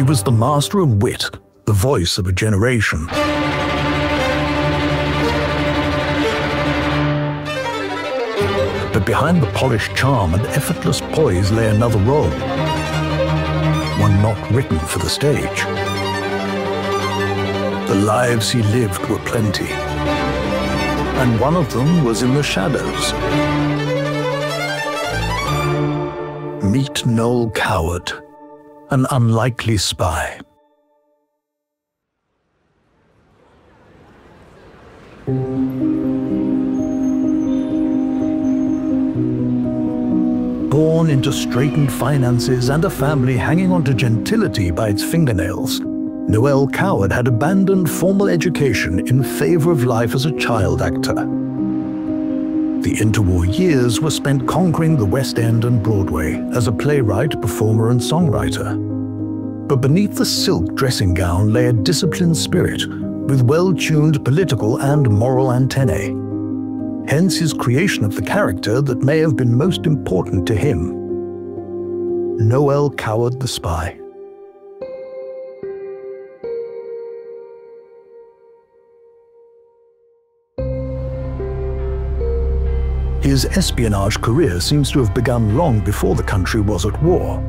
was the master of wit, the voice of a generation. But behind the polished charm and effortless poise lay another role, one not written for the stage. The lives he lived were plenty, and one of them was in the shadows. Meet Noel Coward, an unlikely spy. Born into straitened finances and a family hanging on to gentility by its fingernails, Noel Coward had abandoned formal education in favor of life as a child actor. The interwar years were spent conquering the West End and Broadway as a playwright, performer, and songwriter. But beneath the silk dressing gown lay a disciplined spirit with well-tuned political and moral antennae. Hence his creation of the character that may have been most important to him, Noel Coward the Spy. His espionage career seems to have begun long before the country was at war.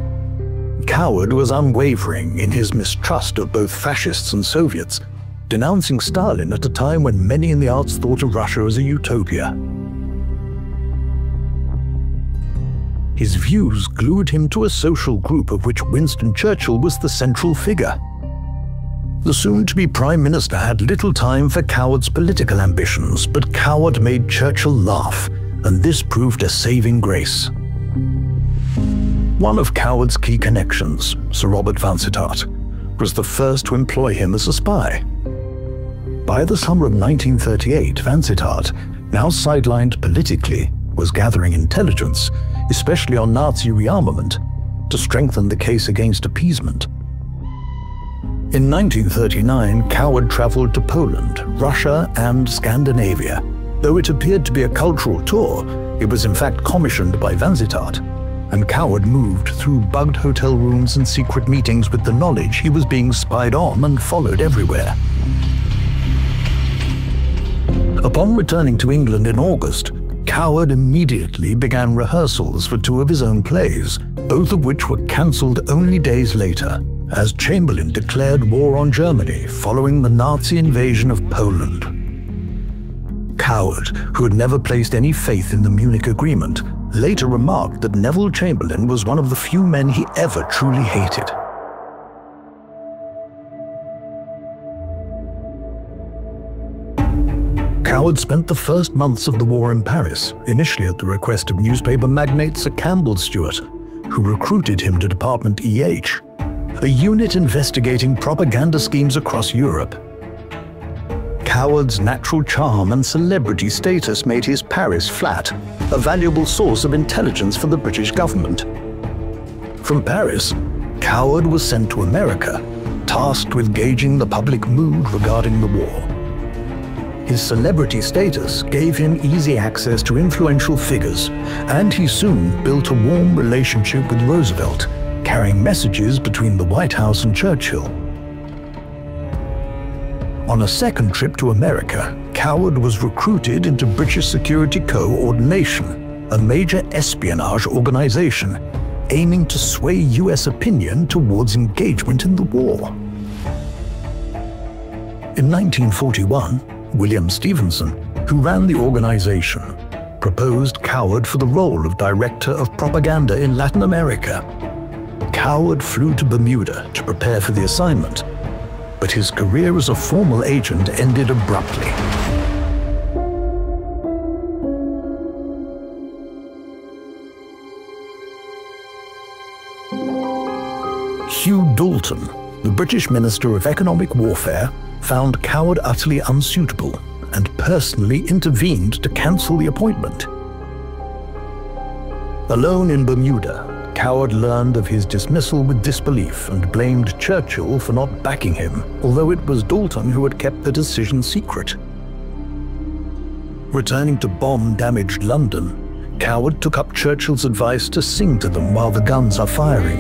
Coward was unwavering in his mistrust of both fascists and Soviets, denouncing Stalin at a time when many in the arts thought of Russia as a utopia. His views glued him to a social group of which Winston Churchill was the central figure. The soon-to-be Prime Minister had little time for Coward's political ambitions, but Coward made Churchill laugh, and this proved a saving grace. One of Coward's key connections, Sir Robert Vansittart, was the first to employ him as a spy. By the summer of 1938, Vansittart, now sidelined politically, was gathering intelligence, especially on Nazi rearmament, to strengthen the case against appeasement. In 1939, Coward traveled to Poland, Russia, and Scandinavia. Though it appeared to be a cultural tour, it was in fact commissioned by Vansittart, and Coward moved through bugged hotel rooms and secret meetings with the knowledge he was being spied on and followed everywhere. Upon returning to England in August, Coward immediately began rehearsals for two of his own plays, both of which were cancelled only days later, as Chamberlain declared war on Germany following the Nazi invasion of Poland. Coward, who had never placed any faith in the Munich Agreement, later remarked that Neville Chamberlain was one of the few men he ever truly hated. Coward spent the first months of the war in Paris, initially at the request of newspaper magnate Sir Campbell Stewart, who recruited him to Department EH, a unit investigating propaganda schemes across Europe. Coward's natural charm and celebrity status made his Paris flat a valuable source of intelligence for the British government. From Paris, Coward was sent to America, tasked with gauging the public mood regarding the war. His celebrity status gave him easy access to influential figures, and he soon built a warm relationship with Roosevelt, carrying messages between the White House and Churchill. On a second trip to America, Coward was recruited into British Security Coordination, a major espionage organization aiming to sway US opinion towards engagement in the war. In 1941, William Stevenson, who ran the organization, proposed Coward for the role of Director of Propaganda in Latin America. Coward flew to Bermuda to prepare for the assignment, but his career as a formal agent ended abruptly. Hugh Dalton, the British Minister of Economic Warfare, found Coward utterly unsuitable and personally intervened to cancel the appointment. Alone in Bermuda, Coward learned of his dismissal with disbelief and blamed Churchill for not backing him, although it was Dalton who had kept the decision secret. Returning to bomb-damaged London, Coward took up Churchill's advice to sing to them while the guns are firing.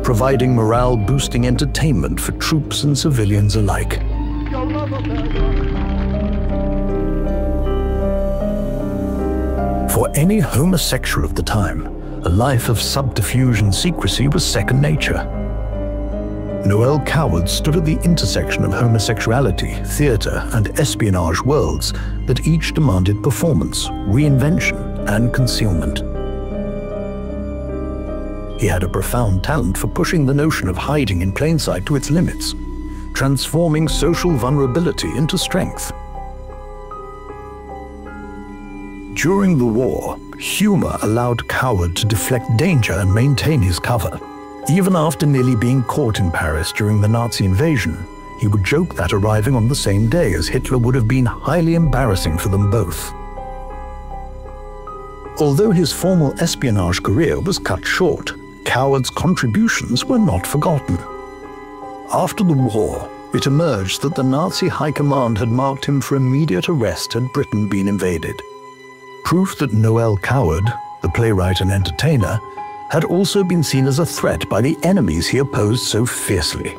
providing morale-boosting entertainment for troops and civilians alike. For any homosexual of the time, a life of subterfuge and secrecy was second nature. Noel Coward stood at the intersection of homosexuality, theater, and espionage worlds that each demanded performance, reinvention, and concealment. He had a profound talent for pushing the notion of hiding in plain sight to its limits, transforming social vulnerability into strength. During the war, humor allowed Coward to deflect danger and maintain his cover. Even after nearly being caught in Paris during the Nazi invasion, he would joke that arriving on the same day as Hitler would have been highly embarrassing for them both. Although his formal espionage career was cut short, Coward's contributions were not forgotten. After the war, it emerged that the Nazi high command had marked him for immediate arrest had Britain been invaded. Proof that Noel Coward, the playwright and entertainer, had also been seen as a threat by the enemies he opposed so fiercely.